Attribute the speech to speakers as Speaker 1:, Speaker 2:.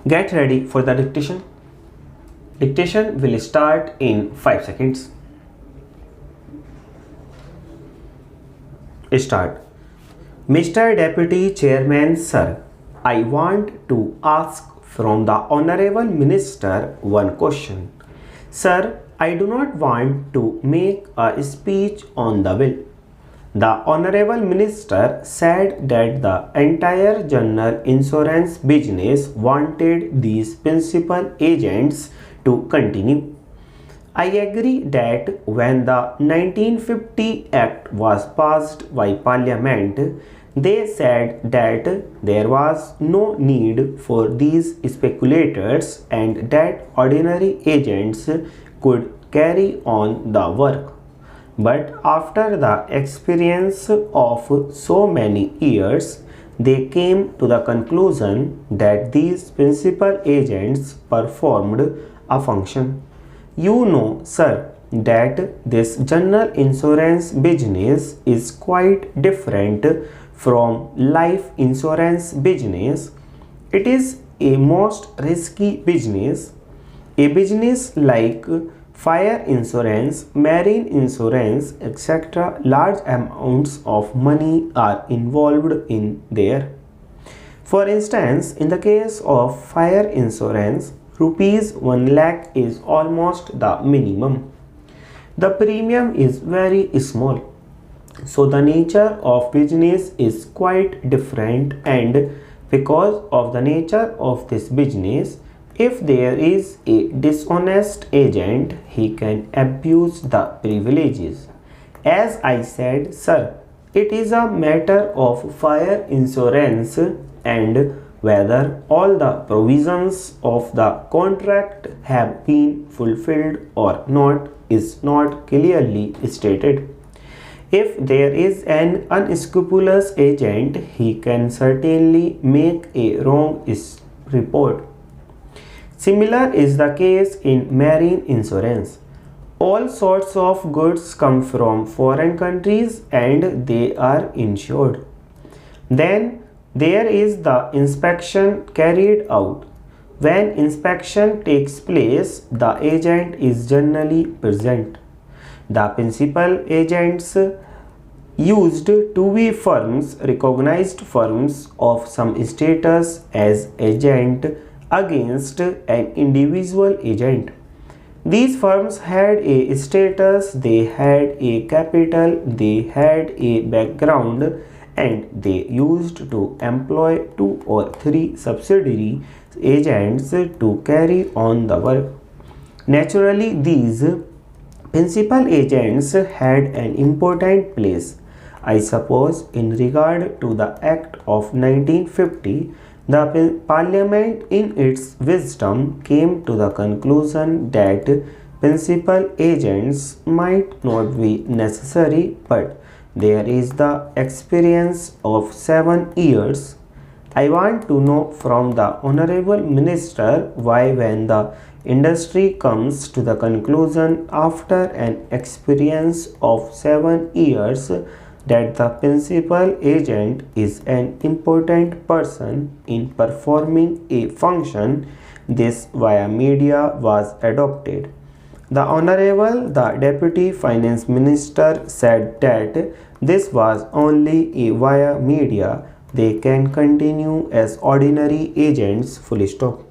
Speaker 1: Get ready for the dictation. Dictation will start in 5 seconds. Start. Mr. Deputy Chairman, sir, I want to ask from the Honorable Minister one question. Sir, I do not want to make a speech on the bill. The Honorable Minister said that the entire general insurance business wanted these principal agents to continue. I agree that when the 1950 Act was passed by Parliament, they said that there was no need for these speculators and that ordinary agents could carry on the work. But after the experience of so many years, they came to the conclusion that these principal agents performed a function. You know, sir, that this general insurance business is quite different from life insurance business. It is a most risky business. A business like fire insurance, marine insurance, etc. Large amounts of money are involved in there. For instance, in the case of fire insurance, rupees 1 lakh is almost the minimum. The premium is very small. So the nature of business is quite different, and because of the nature of this business, if there is a dishonest agent, he can abuse the privileges. As I said, sir, it is a matter of fire insurance, and whether all the provisions of the contract have been fulfilled or not is not clearly stated. If there is an unscrupulous agent, he can certainly make a wrong report. Similar is the case in marine insurance. All sorts of goods come from foreign countries and they are insured. Then there is the inspection carried out. When inspection takes place, the agent is generally present. The principal agents used to be firms, recognized firms of some status as agent against an individual agent. These firms had a status, they had a capital, they had a background, and they used to employ 2 or 3 subsidiary agents to carry on the work. Naturally, these principal agents had an important place. I suppose in regard to the Act of 1950, the Parliament in its wisdom came to the conclusion that principal agents might not be necessary, but there is the experience of 7 years. I want to know from the Honorable Minister why, when the industry comes to the conclusion after an experience of 7 years that the principal agent is an important person in performing a function, this via media was adopted. The Honorable the Deputy Finance Minister said that this was only a via media. They can continue as ordinary agents, full stop.